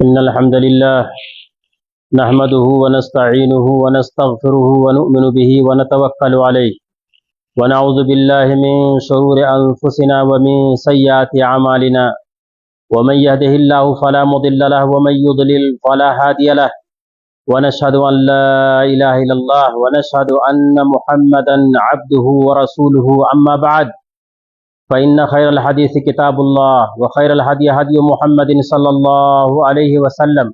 إن الحمد لله نحمده ونستعينه ونستغفره ونؤمن به ونتوكل عليه ونعوذ بالله من شرور أنفسنا ومن سيئات أعمالنا ومن يهده الله فلا مضل له ومن يضلل فلا هادي له ونشهد أن لا إله إلا الله ونشهد أن محمدا عبده ورسوله أما بعد فإن خير الحديث كتاب الله وخير الهدي هدي محمد صلى الله عليه وسلم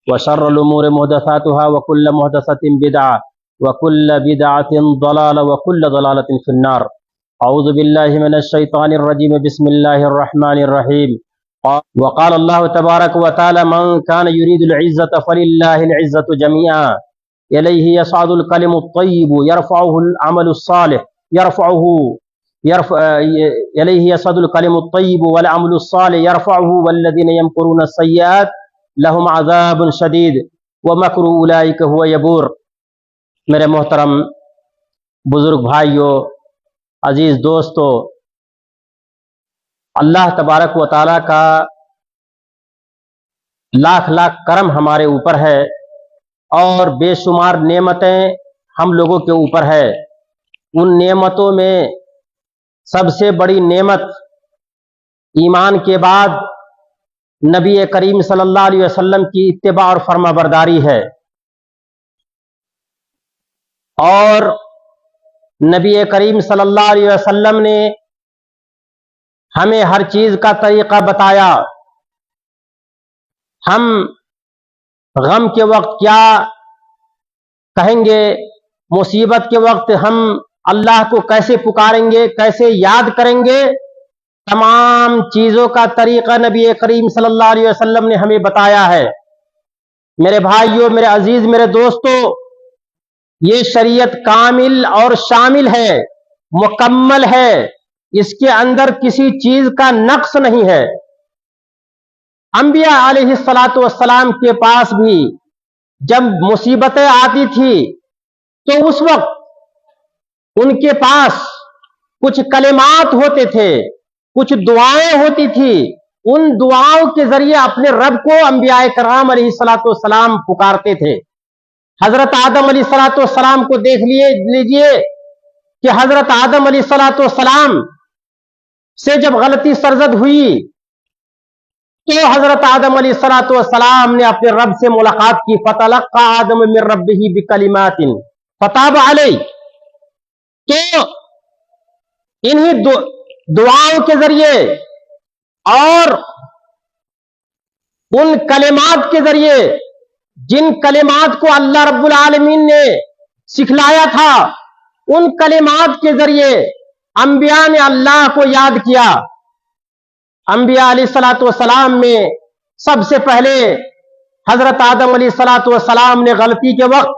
وشر الأمور محدثاتها وكل محدثة بدعة وكل بدعة ضلالة وكل ضلالة في النار. أعوذ بالله من الشيطان الرجيم. بسم الله الرحمن الرحيم. وقال الله تبارك وتعالى من كان يريد العزة فلله العزة جميعا إليه يصعد الكلم الطيب يرفعه العمل الصالح إليه يصعد الكلم الطيب والعمل الصالح يرفعه والذين يمكرون السيئات لهم عذاب شدید ومکر اولئک هو یبور. میرے محترم بزرگ بھائیوں، عزیز دوستو، اللہ تبارک و تعالیٰ کا لاکھ لاکھ کرم ہمارے اوپر ہے اور بے شمار نعمتیں ہم لوگوں کے اوپر ہے. ان نعمتوں میں سب سے بڑی نعمت ایمان کے بعد نبی کریم صلی اللہ علیہ وسلم کی اتباع اور فرما برداری ہے. اور نبی کریم صلی اللہ علیہ وسلم نے ہمیں ہر چیز کا طریقہ بتایا. ہم غم کے وقت کیا کہیں گے، مصیبت کے وقت ہم اللہ کو کیسے پکاریں گے، کیسے یاد کریں گے، تمام چیزوں کا طریقہ نبی کریم صلی اللہ علیہ وسلم نے ہمیں بتایا ہے. میرے بھائیوں، میرے عزیز، میرے دوستو، یہ شریعت کامل اور شامل ہے، مکمل ہے. اس کے اندر کسی چیز کا نقص نہیں ہے. انبیاء علیہ السلام کے پاس بھی جب مصیبتیں آتی تھی تو اس وقت ان کے پاس کچھ کلمات ہوتے تھے، کچھ دعائیں ہوتی تھی. ان دعاؤں کے ذریعے اپنے رب کو انبیاء کرام علیہ السلام پکارتے تھے. حضرت آدم علیہ السلام کو دیکھ لیجئے کہ حضرت آدم علیہ السلام سے جب غلطی سرزد ہوئی تو حضرت آدم علیہ السلام نے اپنے رب سے ملاقات کی. فتلقى آدم من ربه بکلمات فتاب علیہ. تو انہی دعاؤں کے ذریعے اور ان کلمات کے ذریعے، جن کلمات کو اللہ رب العالمین نے سکھلایا تھا، ان کلمات کے ذریعے انبیاء نے اللہ کو یاد کیا. انبیاء علیہ السلام میں سب سے پہلے حضرت آدم علیہ السلام نے غلطی کے وقت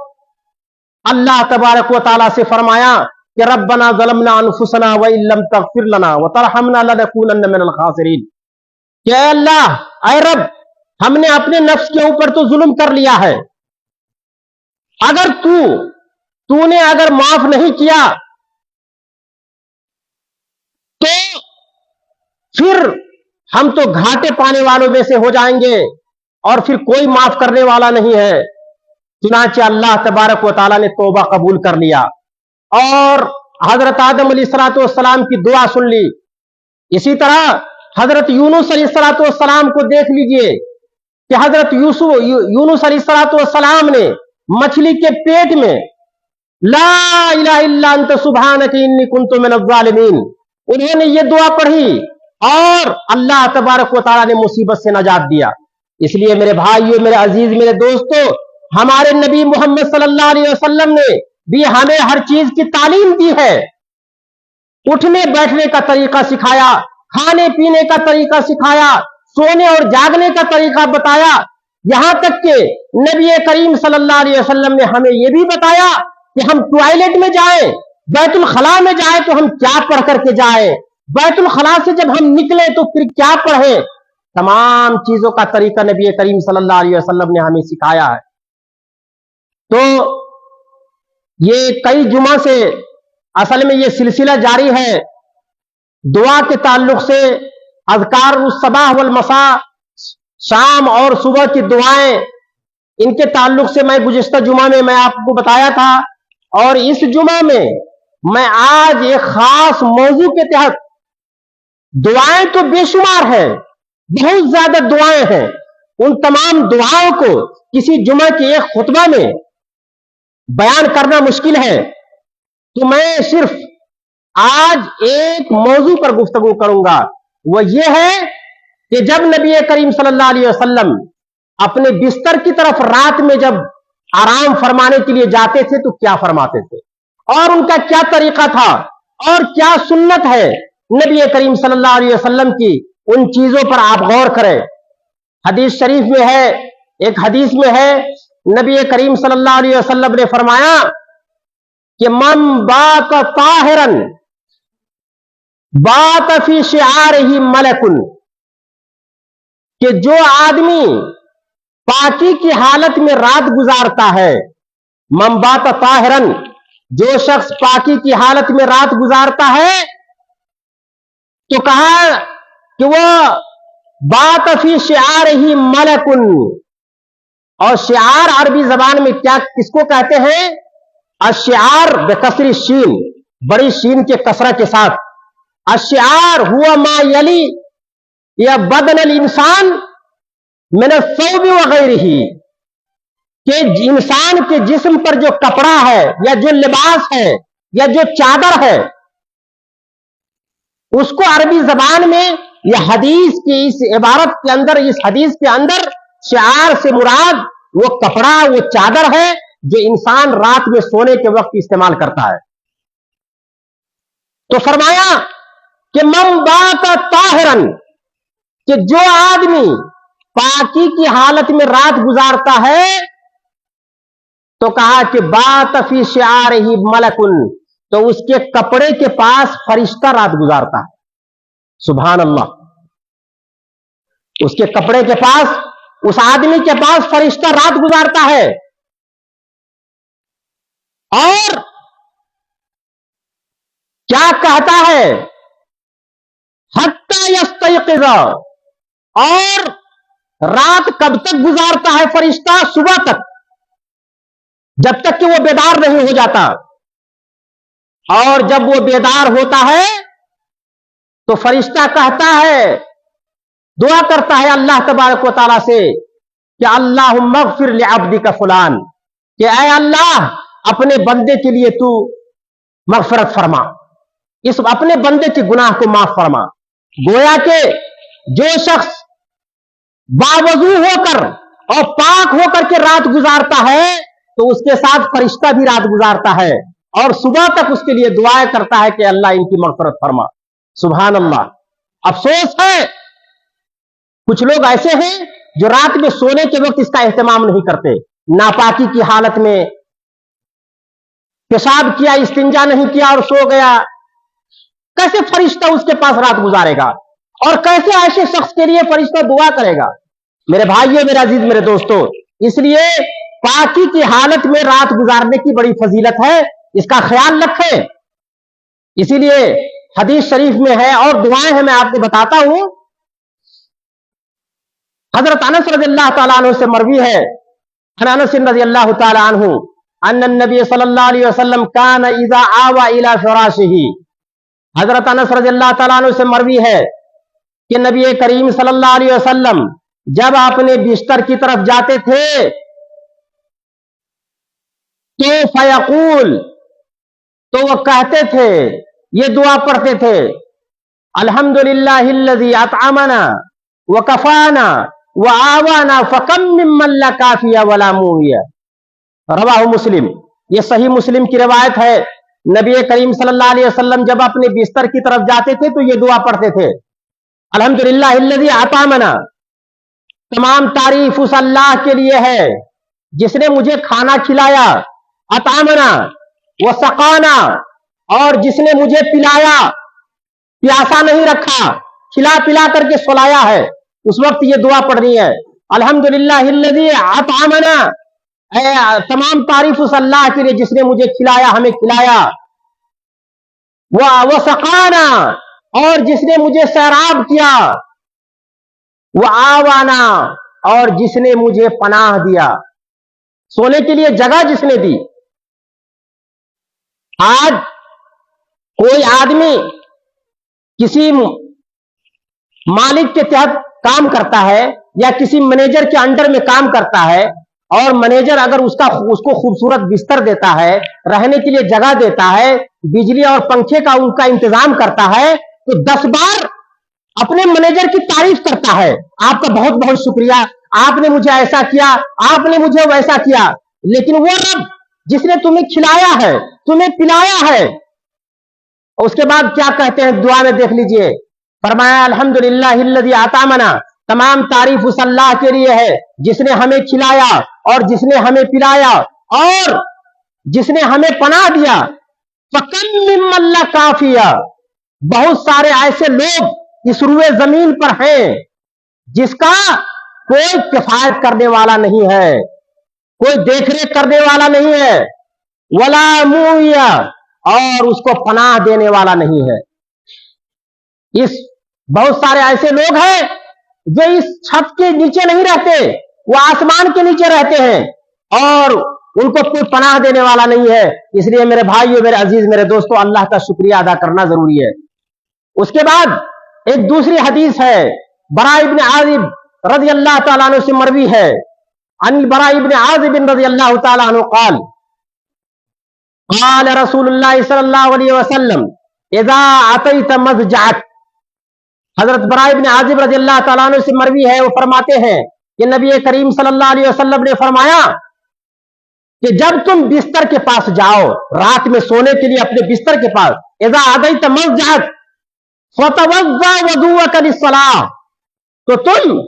اللہ تبارک و تعالیٰ سے فرمایا کہ ربنا ظلمنا انفسنا وان لم تغفر لنا وترحمنا لنکونن من الخاسرین. کہ اے اللہ، اے رب، ہم نے اپنے نفس کے اوپر تو ظلم کر لیا ہے، اگر تو نے اگر معاف نہیں کیا تو پھر ہم تو گھاٹے پانے والوں میں سے ہو جائیں گے اور پھر کوئی معاف کرنے والا نہیں ہے. چنانچہ اللہ تبارک و تعالیٰ نے توبہ قبول کر لیا اور حضرت آدم علیہ السلام کی دعا سن لی. اسی طرح حضرت یونس علیہ السلام کو دیکھ لیجئے کہ حضرت یونس علیہ السلام نے مچھلی کے پیٹ میں لا الہ الا انت سبحانک انی کنت من الظالمین، انہوں نے یہ دعا پڑھی اور اللہ تبارک و تعالیٰ نے مصیبت سے نجات دیا. اس لیے میرے بھائیوں، میرے عزیز، میرے دوستو، ہمارے نبی محمد صلی اللہ علیہ وسلم نے بھی ہمیں ہر چیز کی تعلیم دی ہے. اٹھنے بیٹھنے کا طریقہ سکھایا، کھانے پینے کا طریقہ سکھایا، سونے اور جاگنے کا طریقہ بتایا. یہاں تک کہ نبی کریم صلی اللہ علیہ وسلم نے ہمیں یہ بھی بتایا کہ ہم ٹوائلٹ میں جائیں، بیت الخلاء میں جائیں تو ہم کیا پڑھ کر کے جائیں، بیت الخلاء سے جب ہم نکلیں تو پھر کیا پڑھیں. تمام چیزوں کا طریقہ نبی کریم صلی اللہ علیہ وسلم نے ہمیں سکھایا ہے. تو یہ کئی جمعہ سے اصل میں یہ سلسلہ جاری ہے دعا کے تعلق سے. اذکار الصباح والمساء شام اور صبح کی دعائیں، ان کے تعلق سے میں گزشتہ جمعہ میں آپ کو بتایا تھا، اور اس جمعہ میں آج ایک خاص موضوع کے تحت، دعائیں تو بے شمار ہیں، بہت زیادہ دعائیں ہیں، ان تمام دعاؤں کو کسی جمعہ کے ایک خطبہ میں بیان کرنا مشکل ہے، تو میں صرف آج ایک موضوع پر گفتگو کروں گا، وہ یہ ہے کہ جب نبی کریم صلی اللہ علیہ وسلم اپنے بستر کی طرف رات میں جب آرام فرمانے کے لیے جاتے تھے تو کیا فرماتے تھے، اور ان کا کیا طریقہ تھا، اور کیا سنت ہے نبی کریم صلی اللہ علیہ وسلم کی، ان چیزوں پر آپ غور کریں۔ حدیث شریف میں ہے، ایک حدیث میں ہے، نبی کریم صلی اللہ علیہ وسلم نے فرمایا کہ من بات طاہرن بات فی شعارہ ملک، کہ جو آدمی پاکی کی حالت میں رات گزارتا ہے، من بات طاہرن، جو شخص پاکی کی حالت میں رات گزارتا ہے، تو کہا کہ وہ بات فی شعارہ ملک، اور شعار عربی زبان میں کیا کس کو کہتے ہیں؟ الشعار بکسر الشین، بڑی شین کے کسرہ کے ساتھ، الشعار ہوا ما یلی یا بدن الانسان من الثوب وغیرہ، کہ انسان کے جسم پر جو کپڑا ہے یا جو لباس ہے یا جو چادر ہے، اس کو عربی زبان میں یہ حدیث کی اس عبارت کے اندر، اس حدیث کے اندر شعار سے مراد وہ کپڑا، وہ چادر ہے جو انسان رات میں سونے کے وقت استعمال کرتا ہے۔ تو فرمایا کہ من بات طاہرن، کہ جو آدمی پاکی کی حالت میں رات گزارتا ہے، تو کہا کہ بات فی شعارہ ملکن، تو اس کے کپڑے کے پاس فرشتہ رات گزارتا ہے۔ سبحان اللہ، اس کے کپڑے کے پاس، اس آدمی کے پاس فرشتہ رات گزارتا ہے، اور کیا کہتا ہے؟ حتی یستیقظ، اور رات کب تک گزارتا ہے فرشتہ؟ صبح تک، جب تک کہ وہ بیدار نہیں ہو جاتا، اور جب وہ بیدار ہوتا ہے تو فرشتہ کہتا ہے، دعا کرتا ہے اللہ تبارک و تعالیٰ سے کہ اللہم اغفر لعبدک فلان، کہ اے اللہ اپنے بندے کے لیے تو مغفرت فرما، اس اپنے بندے کے گناہ کو معاف فرما۔ گویا کہ جو شخص باوضو ہو کر اور پاک ہو کر کے رات گزارتا ہے تو اس کے ساتھ فرشتہ بھی رات گزارتا ہے، اور صبح تک اس کے لیے دعائیں کرتا ہے کہ اللہ ان کی مغفرت فرما۔ سبحان اللہ۔ افسوس ہے کچھ لوگ ایسے ہیں جو رات میں سونے کے وقت اس کا اہتمام نہیں کرتے، ناپاکی کی حالت میں پیشاب کیا، استنجا نہیں کیا اور سو گیا، کیسے فرشتہ اس کے پاس رات گزارے گا، اور کیسے ایسے شخص کے لیے فرشتہ دعا کرے گا؟ میرے بھائیو، میرے عزیز، میرے دوستو، اس لیے پاکی کی حالت میں رات گزارنے کی بڑی فضیلت ہے، اس کا خیال رکھیں۔ اسی لیے حدیث شریف میں ہے اور دعائیں ہیں، میں آپ کو بتاتا ہوں۔ حضرت انس رضی اللہ تعالیٰ عنہ سے مروی ہے، انس رضی اللہ تعالیٰ عنہ ان النبی صلی اللہ علیہ وسلم کان اذا آوى الى فراشہ، حضرت انس رضی اللہ تعالیٰ عنہ سے مروی ہے کہ نبی کریم صلی اللہ علیہ وسلم جب اپنے بستر کی طرف جاتے تھے تو فیقول، تو وہ کہتے تھے، یہ دعا پڑھتے تھے، الحمدللہ الذی اطعمنا وکفانا وآوانا فکم ممن لا کافی ولا موی، رواہ مسلم۔ یہ صحیح مسلم کی روایت ہے۔ نبی کریم صلی اللہ علیہ وسلم جب اپنے بستر کی طرف جاتے تھے تو یہ دعا پڑھتے تھے، الحمدللہ الذی اطعمنا، تمام تعریف اس اللہ کے لیے ہے جس نے مجھے کھانا کھلایا، اطعمنا وسقانا، اور جس نے مجھے پلایا، پیاسا نہیں رکھا، کھلا پلا کر کے سلایا ہے، اس وقت یہ دعا پڑھنی ہے، الحمدللہ الذی اطعمنا، تمام تعریف اس اللہ کے لیے جس نے مجھے کھلایا، ہمیں کھلایا، وسقانا، اور جس نے مجھے سیراب کیا، वो आवाना, और जिसने मुझे पनाह दिया, सोने के लिए जगह जिसने दी। आज कोई आदमी किसी मालिक के तहत काम करता है या किसी मैनेजर के अंडर में काम करता है, और मैनेजर अगर उसको खूबसूरत बिस्तर देता है, रहने के लिए जगह देता है, बिजली और पंखे का उनका इंतजाम करता है, तो 10 बार अपने मैनेजर की तारीफ करता है, आपका बहुत बहुत शुक्रिया, आपने मुझे ऐसा किया, आपने मुझे वैसा किया। लेकिन वो रब जिसने तुम्हें खिलाया है, तुम्हें पिलाया है, उसके बाद क्या कहते हैं दुआ में, देख लीजिए, फरमाया अल्हम्दुलिल्लाहिल्लज़ी अतामना, तमाम तारीफ उस अल्लाह के लिए है जिसने हमें खिलाया और जिसने हमें पिलाया और जिसने हमें पनाह दिया। फकम मिम्मन ला काफिया, बहुत सारे ऐसे लोग इस रुए जमीन पर हैं जिसका कोई किफायत करने वाला नहीं है, कोई देखरेख करने वाला नहीं है, वला मुइया, और उसको पनाह देने वाला नहीं है। इस बहुत सारे ऐसे लोग हैं जो इस छत के नीचे नहीं रहते, वो आसमान के नीचे रहते हैं और उनको कोई पनाह देने वाला नहीं है। इसलिए मेरे भाइयों, मेरे अजीज, मेरे दोस्तों, अल्लाह का शुक्रिया अदा करना जरूरी है। उसके बाद एक दूसरी हदीस है, बरा इब्न आजिब रज़ी अल्लाह तआला अन्हु से मरवी है, अन बरा इब्न आजिब रज़ी अल्लाह तआला अन्हु क़ाल क़ाल रसूलुल्लाह सल्लल्लाहु अलैहि वसल्लम इज़ा अतैत मज़जअक। हजरत बरा इब्न आजिब रज़ी अल्लाह तआला अन्हु से मरवी है, वो फरमाते हैं कि नबी करीम सल्लल्लाहु अलैहि वसल्लम ने फरमाया कि जब तुम बिस्तर के पास जाओ, रात में सोने के लिए अपने बिस्तर के पास, इज़ा अतैत मज़जअक फतवज़्ज़ा वज़ूअक लिस्सलाह, तो तुम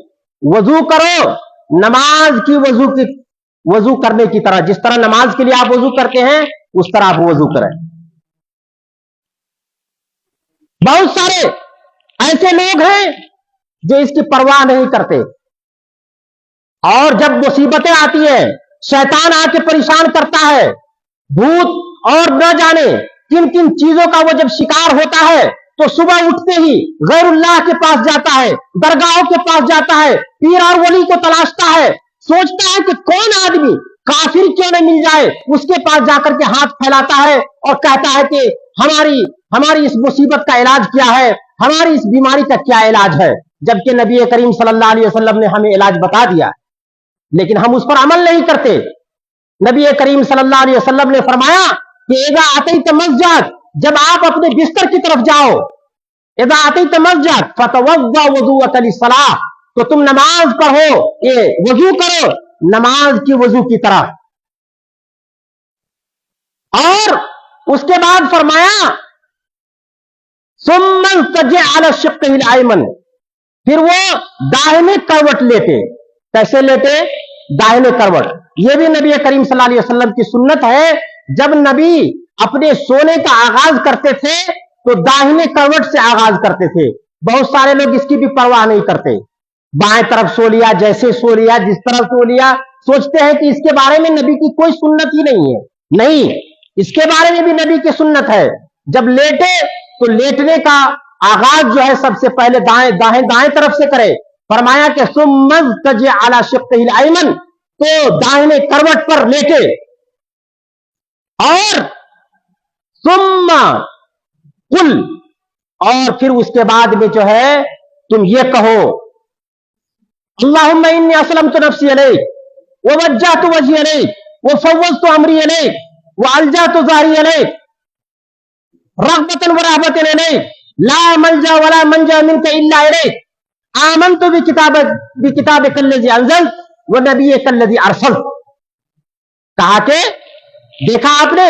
वजू करो नमाज की वजू करने की तरह, जिस तरह नमाज के लिए आप वजू करते हैं उस तरह आप वजू करें। बहुत सारे ऐसे लोग हैं जो इसकी परवाह नहीं करते, और जब मुसीबतें आती है, शैतान आके परेशान करता है, भूत और न जाने किन किन चीजों का वो जब शिकार होता है, तो सुबह उठते ही गैरुल्लाह के पास जाता है, दरगाहों के पास जाता है, पीर और वली को तलाशता है, सोचता है कि कौन आदमी काफिर क्यों नहीं मिल जाए, उसके पास जाकर के हाथ फैलाता है और कहता है कि हमारी इस मुसीबत का इलाज क्या है, हमारी इस बीमारी का क्या इलाज है, जबकि नबी करीम सल्लल्लाहु अलैहि वसल्लम ने हमें इलाज बता दिया, लेकिन हम उस पर अमल नहीं करते। नबी करीम सल्लल्लाहु अलैहि वसल्लम ने फरमाया कि इज़ा अतैत मज़जअक, जब आप अपने बिस्तर की तरफ जाओ, इज़ा अतैत मज़जअक फतवज़्ज़ा वज़ूअक लिस्सलाह, तो तुम नमाज पढ़ो, ये वजू करो नमाज की वजू की तरह। और उसके बाद फरमाया सुम्मन तजे अला शिक्किल अयमन, फिर वो दाहिने करवट लेते। कैसे लेते? दाहिने करवट। ये भी नबी करीम सल्लल्लाहु अलैहि वसल्लम की सुन्नत है, जब नबी अपने सोने का आगाज करते थे तो दाहिने करवट से आगाज करते थे। बहुत सारे लोग इसकी भी परवाह नहीं करते, बाएं तरफ सो लिया, जैसे सो लिया, जिस तरफ सो लिया, सोचते हैं कि इसके बारे में नबी की कोई सुन्नत ही नहीं है। नहीं, इसके बारे में भी नबी की सुन्नत है। जब लेटे तो लेटने का आगाज जो है सबसे पहले दाएं तरफ से करे। फरमाया कि सुम्मज़ तजे अला शिक्किल अयमन, तो दाहिने करवट पर लेटे, और सुम्मा कुल, और फिर उसके बाद में जो है तुम ये कहो अल्लाहुम्मा इन्नी अस्लमतु नफ्सी अलैक व वज्जहतु वजही अलैक व फव्वज़तु अमरी अलैक व अल्जअतु ज़हरी अलैक रग़बतन व रहबतन अलैक ला मल्जा वला मंजा मिनका इल्ला अलैक आमनतु बिकिताबिकल्लज़ी अंज़लत व नबिय्यकल्लज़ी अरसलत। कहा कि देखा आपने,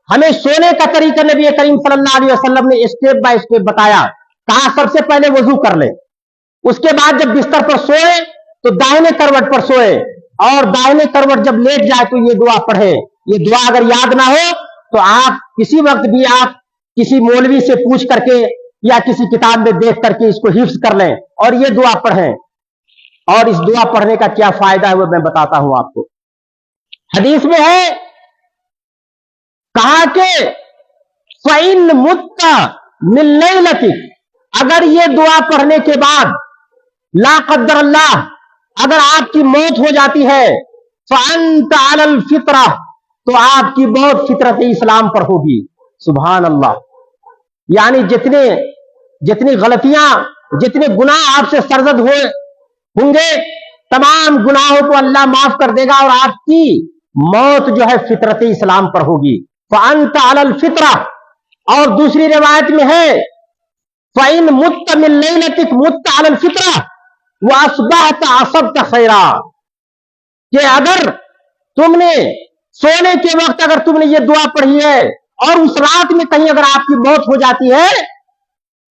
हमें सोने का तरीका नबी करीम सल्लल्लाहु अलैहि वसल्लम ने स्टेप बाय स्टेप बताया। कहा सबसे पहले वजू कर ले, उसके बाद जब बिस्तर पर सोए तो दाहिने करवट पर सोए, और दाहिने करवट जब लेट जाए तो ये दुआ पढ़े। ये दुआ अगर याद ना हो तो आप किसी वक्त भी आप किसी मौलवी से पूछ करके या किसी किताब में देख करके इसको हिफ्ज कर लें और ये दुआ पढ़ें। और इस दुआ पढ़ने का क्या फायदा है वो मैं बताता हूं आपको। हदीस में है, कहा कि फ़इन मुत्ता मिन लैलतिक, अगर ये दुआ पढ़ने के बाद ला कद्दर अल्लाह, अगर आपकी मौत हो जाती है, फ़अन्त अलल फितरा, तो आपकी मौत फितरत इस्लाम पर होगी। सुभान अल्लाह। यानी जितनी गलतियां, जितने गुनाह आपसे सरजद हुए होंगे, तमाम गुनाहों को अल्लाह माफ कर देगा और आपकी मौत जो है फितरत इस्लाम पर होगी। फ़अन्त अलल फितरा। और दूसरी रिवायत में है, फ़इन मुत्त मिन लैलतिक मुत्त अलल फितरा व अस्बहत असब्त खैरा, कि अगर तुमने सोने के वक्त अगर तुमने ये दुआ पढ़ी है और उस रात में कहीं अगर आपकी मौत हो जाती है,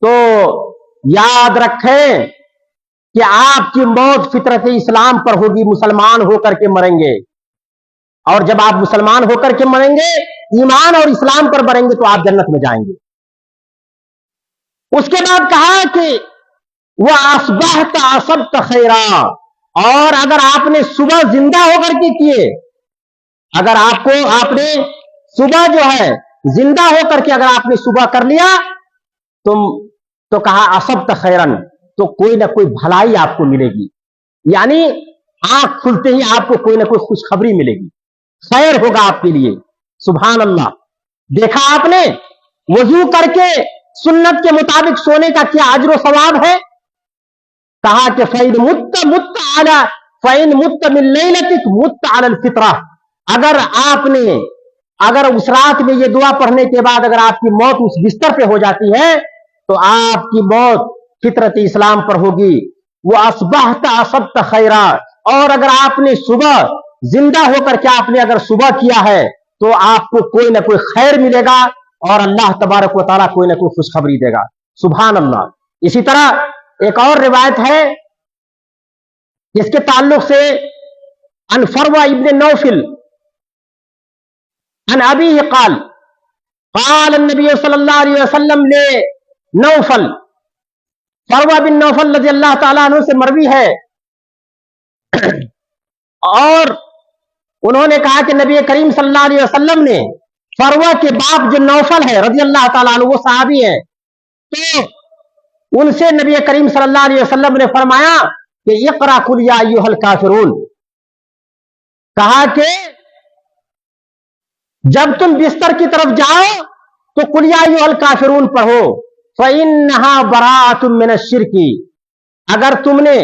तो याद रखें कि आपकी मौत फितरत इस्लाम पर होगी, मुसलमान होकर के मरेंगे। और जब आप मुसलमान होकर के मरेंगे, ईमान और इस्लाम पर मरेंगे, तो आप जन्नत में जाएंगे। उसके बाद कहा कि वह अस्बहत असब्त खैरा, और अगर आपने सुबह जिंदा होकर के किए, अगर आपने सुबह जो है जिंदा होकर के अगर आपने सुबह कर लिया, तो कहा असब्त खैरन, तो कोई ना कोई भलाई आपको मिलेगी। यानी आंख खुलते ही आपको कोई ना कोई खुशखबरी मिलेगी, खैर होगा आपके लिए। सुभान अल्लाह। देखा आपने, वजू करके सुन्नत के मुताबिक सोने का क्या अजर सवाब है। कहा कि फ़इन मुत्त मिन लैलतिक मुत्त अलल फितरा, अगर उस रात में ये दुआ पढ़ने के बाद अगर आपकी मौत उस बिस्तर पे हो जाती है, तो आपकी मौत फितरत इस्लाम पर होगी। वो अस्बहत असब्त खैरा, और अगर आपने सुबह जिंदा होकर के आपने अगर सुबह किया है, तो आपको कोई ना कोई खैर मिलेगा और अल्लाह तबारक व तआला कोई ना कोई खुशखबरी देगा। सुभान अल्लाह। इसी तरह एक और रिवायत है इसके ताल्लुक से, अन फरवा इब्न नौफल अन अबीही क़ाल नबी सल्लल्लाहु अलैहि वसल्लम ले नौफल, फरवा बिन नौफल रज़ी अल्लाह ताला अन्हु से मरवी है, और उन्होंने कहा कि नबी करीम सल्लल्लाहु अलैहि वसल्लम ने फरवा के बाप जो नौफल है रज़ी अल्लाह ताला अन्हु, वो सहाबी है, तो उनसे नबी करीम सल्लल्लाहु अलैहि वसल्लम ने फरमाया कि इक़रा कुल या अय्युहल काफिरून, कहा कि जब तुम बिस्तर की तरफ जाओ तो कुल या अय्युहल काफिरून पढ़ो, फ़इन्नहा बराअतुम मिनश शिर्की, अगर तुमने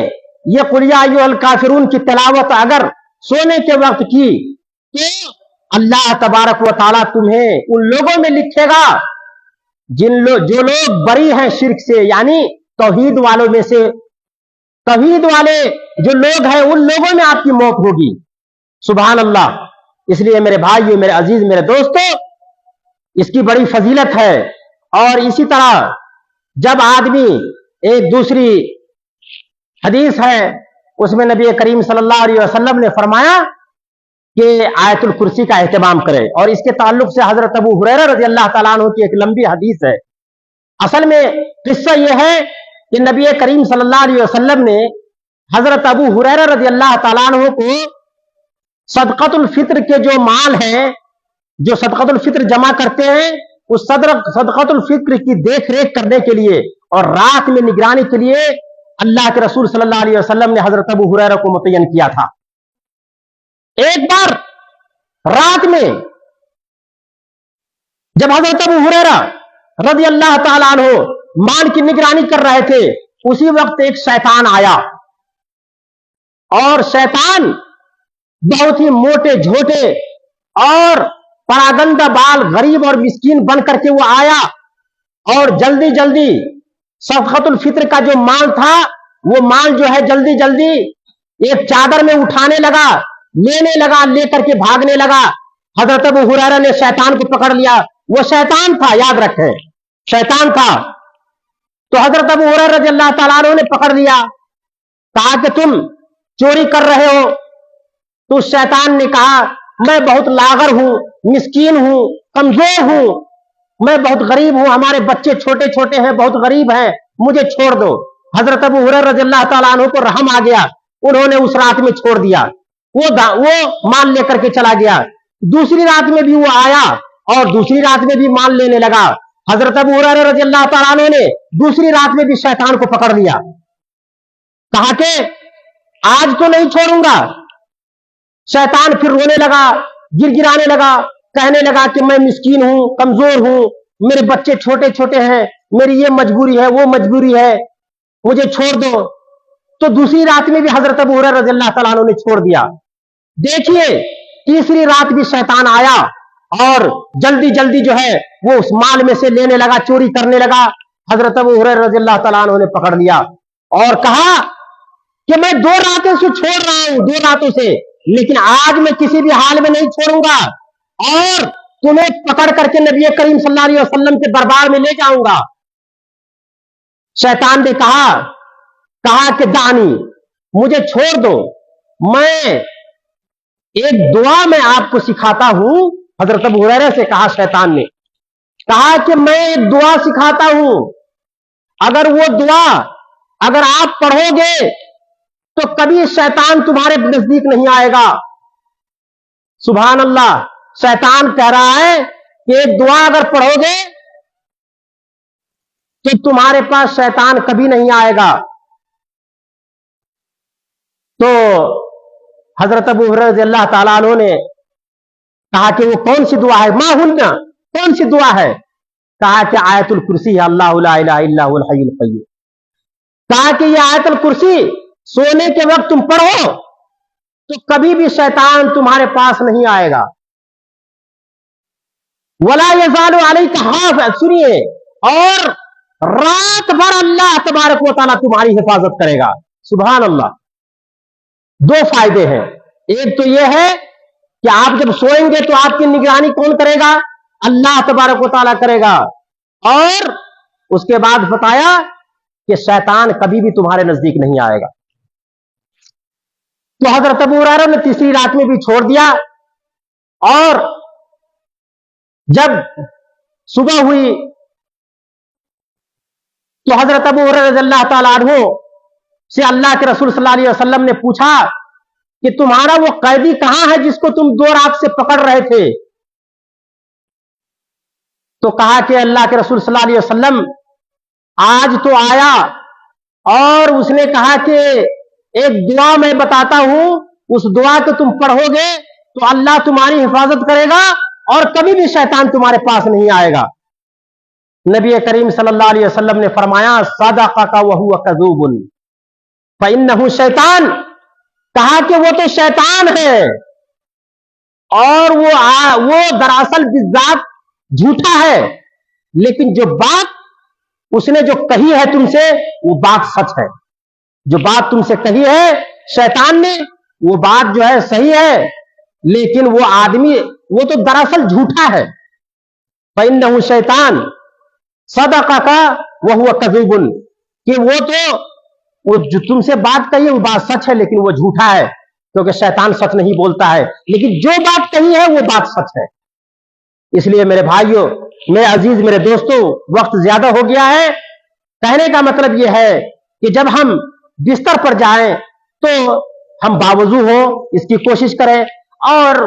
ये कुल या अय्युहल काफिरून की तिलावत अगर सोने के वक्त की, तो अल्लाह तबारक व तआला तुम्हें उन लोगों में लिखेगा जो लोग बरी हैं शिर्क से, यानी तौहीद वालों में से, तौहीद वाले जो लोग हैं उन लोगों में आपकी मौत होगी। सुभान अल्लाह। इसलिए मेरे भाइयों, मेरे अजीज, मेरे दोस्तों, इसकी बड़ी फजीलत है। और इसी तरह जब आदमी, एक दूसरी हदीस है उसमें नबी करीम सल्लल्लाहु अलैहि वसल्लम ने फरमाया कि आयतुल कुर्सी का एहतमाम करे, और इसके ताल्लुक से हजरत अबू हुरैरा रज़ी अल्लाह ताला अन्हु की एक लंबी हदीस है। असल में किस्सा यह है कि नबी करीम सल्लल्लाहु अलैहि वसल्लम ने हजरत अबू हुरैरा रज़ी अल्लाह ताला अन्हु को सदक़तुल फित्र के जो माल है, जो सदक़तुल फित्र जमा करते हैं, उस सदक़तुल फित्र की देख रेख करने के लिए और रात में निगरानी के लिए अल्लाह के रसूल सल्लल्लाहु अलैहि वसल्लम ने हजरत अबू हुरैरा को मुतय्यन किया था। एक बार रात में जब हजरत अबू हुरैरा रज़ी अल्लाह ताला अन्हु माल की निगरानी कर रहे थे, उसी वक्त एक शैतान आया, और शैतान बहुत ही मोटे झोटे और परागंदा बाल, गरीब और मिस्कीन बन करके वो आया, और जल्दी जल्दी सदक़तुल फित्र का जो माल था, वो माल जो है जल्दी जल्दी एक चादर में उठाने लगा, लेने लगा, लेकर के भागने लगा। हजरत अबू हुरैरा ने शैतान को पकड़ लिया। वो शैतान था, याद रखें, शैतान था। तो हजरत अबू हुरैरा रज़ी अल्लाह ताला अन्हु ने पकड़ लिया, कहा कि तुम चोरी कर रहे हो। तो शैतान ने कहा, मैं बहुत लागर हूं, मिस्कीन हूं, कमजोर हूं, मैं बहुत गरीब हूं, हमारे बच्चे छोटे छोटे हैं, बहुत गरीब हैं, मुझे छोड़ दो। हजरत अबू हुरैरा रज़ी अल्लाह ताला अन्हु को रहम आ गया, उन्होंने उस रात में छोड़ दिया, वो माल लेकर के चला गया। दूसरी रात में भी वो आया और दूसरी रात में भी माल लेने लगा। हजरत अबू हुरैरा रज़ी अल्लाह ताला अन्हु ने दूसरी रात में भी शैतान को पकड़ लिया। कहा कि आज तो नहीं छोड़ूंगा। शैतान फिर रोने लगा, गिड़गिड़ाने लगा, कहने लगा कि मैं मिस्कीन हूं, कमजोर हूं, मेरे बच्चे छोटे छोटे हैं, मेरी ये मजबूरी है, वो मजबूरी है, मुझे छोड़ दो। तो दूसरी रात में भी हजरत अबू हुरैरा रज़ियल्लाहु तआला अन्हु ने छोड़ दिया। देखिए तीसरी रात भी शैतान आया और जल्दी जल्दी जो है वो उस माल में से लेने लगा, चोरी करने लगा। हजरत अबू हुरैरा रज़ियल्लाहु तआला अन्हु ने पकड़ लिया और कहा कि मैं 2 रातों से छोड़ रहा हूं, 2 रातों से, लेकिन आज मैं किसी भी हाल में नहीं छोड़ूंगा और तुम्हें पकड़ करके नबी करीम सल्लल्लाहु अलैहि वसल्लम के दरबार में ले जाऊंगा। शैतान ने कहा कि दानी, मुझे छोड़ दो, मैं एक दुआ मैं आपको सिखाता हूं। हजरत अबू हुरैरा से कहा शैतान ने, कहा कि मैं एक दुआ सिखाता हूं, अगर वो दुआ अगर आप पढ़ोगे तो कभी शैतान तुम्हारे नजदीक नहीं आएगा। सुभान अल्लाह, शैतान कह रहा है कि एक दुआ अगर पढ़ोगे तो तुम्हारे पास शैतान कभी नहीं आएगा। तो हजरत अबू हुरैरा रज़ियल्लाहु तआला अन्हु ने कहा कि वो कौन सी दुआ है, मा हुन्ना, कौन सी दुआ है? कहा कि आयतुल कुर्सी है, अल्लाहु ला इलाहा इल्ला हुवल हय्युल क़य्यूम। कहा कि ये आयतुल कुर्सी सोने के वक्त तुम पढ़ो तो कभी भी शैतान तुम्हारे पास नहीं आएगा। वला यज़ालु अलैका हाफ़िज़, सुनिए, और रात भर अल्लाह तबारक व तआला तुम्हारी हिफाजत करेगा। सुभान अल्लाह। 2 फायदे हैं। एक तो यह है कि आप जब सोएंगे तो आपकी निगरानी कौन करेगा? अल्लाह तबारक व तआला करेगा। और उसके बाद बताया कि शैतान कभी भी तुम्हारे नजदीक नहीं आएगा। तो हजरत अबू हुरैरा ने तीसरी रात में भी छोड़ दिया और जब सुबह हुई तो हजरत अबू हुरैरा रज़ियल्लाहु तआला अन्हु से अल्लाह के रसूल सल्लल्लाहु अलैहि वसल्लम ने पूछा कि तुम्हारा वो कैदी कहां है जिसको तुम 2 रात से पकड़ रहे थे? तो कहा कि अल्लाह के रसूल सल्लल्लाहु अलैहि वसल्लम आज तो आया और उसने कहा कि एक दुआ मैं बताता हूं, उस दुआ को तुम पढ़ोगे तो अल्लाह तुम्हारी हिफाजत करेगा और कभी भी शैतान तुम्हारे पास नहीं आएगा। नबी करीम सल्लल्लाहु अलैहि वसल्लम ने फरमाया, सदक़का व हुवा कज़ूबुन फ़इन्नहु शैतान। कहा कि वो तो शैतान है और वो दरअसल बिज़ात झूठा है, लेकिन जो बात उसने जो कही है तुमसे वो बात सच है। जो बात तुमसे कही है शैतान ने, वो बात जो है सही है, लेकिन वो आदमी वो तो दरअसल झूठा है। फ़इन्नहु शैतान सदक़का व हुवा कज़ूबुन, कि वो जो तुमसे बात कही है वो बात सच है, लेकिन वो झूठा है, क्योंकि शैतान सच नहीं बोलता है, लेकिन जो बात कही है वो बात सच है। इसलिए मेरे भाइयों, मेरे अजीज, मेरे दोस्तों, वक्त ज्यादा हो गया है। कहने का मतलब यह है कि जब हम बिस्तर पर जाएं तो हम बावजू हो इसकी कोशिश करें और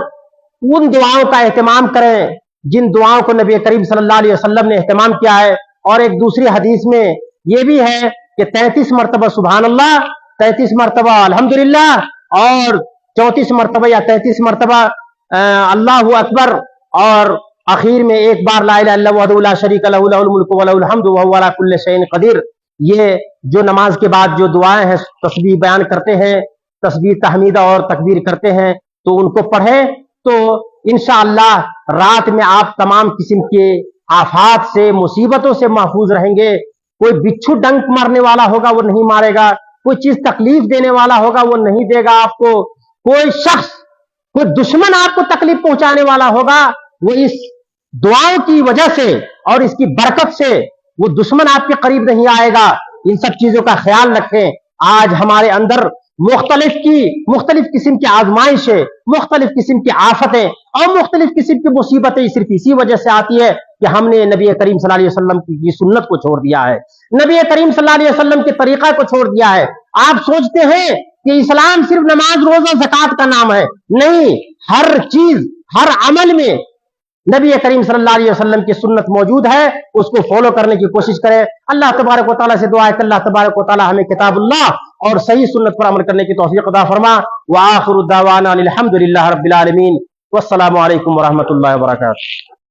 उन दुआओं का एहतमाम करें जिन दुआओं को नबी करीम सल्लल्लाहु अलैहि वसल्लम ने एहतमाम किया है। और एक दूसरी हदीस में यह भी है कि 33 मरतबा सुभान अल्लाह, 33 मरतबा अल्हम्दुलिल्लाह और 34 मरतबा या 33 मरतबा अल्लाहु अकबर और आखिर में एक बार ला इलाहा इल्लल्लाहु वहदहु ला शरीका लहु लहुल मुल्कु व लहुल हम्दु व हुवा अला कुल्लि शैइन कदीर। ये जो नमाज के बाद जो दुआएं हैं, तस्बीह बयान करते हैं, तस्बीह तहमीदा और तकबीर करते हैं, तो उनको पढ़ें तो इंशाअल्लाह रात में आप तमाम किस्म के आफात से, मुसीबतों से महफूज रहेंगे। कोई बिच्छू डंक मारने वाला होगा वो नहीं मारेगा, कोई चीज तकलीफ देने वाला होगा वो नहीं देगा आपको, कोई शख्स, कोई दुश्मन आपको तकलीफ पहुंचाने वाला होगा वो इस दुआओं की वजह से और इसकी बरकत से वो दुश्मन आपके करीब नहीं आएगा। इन सब चीजों का ख्याल रखें। आज हमारे अंदर मुख्तलिफ किस्म की आजमाइशें, मुख्तलिफ किस्म की आफतें और मुख्तलिफ किस्म की मुसीबतें सिर्फ इसी वजह से आती है कि हमने नबी करीम सल्लल्लाहु अलैहि वसल्लम की सुन्नत को छोड़ दिया है, नबी करीम सल्लल्लाहु अलैहि वसल्लम के तरीका को छोड़ दिया है। आप सोचते हैं कि इस्लाम सिर्फ नमाज, रोजा, ज़कात का नाम है। नहीं, हर चीज, हर अमल में नबी करीम सल्लल्लाहु अलैहि वसल्लम की सुन्नत मौजूद है, उसको फॉलो करने की कोशिश करें। अल्लाह तबारक व तआला से दुआ है कि अल्लाह तबारक व तआला हमें किताबुल्लाह اور صحیح سنت پر عمل کرنے کی توفیق عطا فرما. وآخر الدعوانا الحمدللہ رب العالمین. والسلام علیکم ورحمۃ اللہ وبرکاتہ.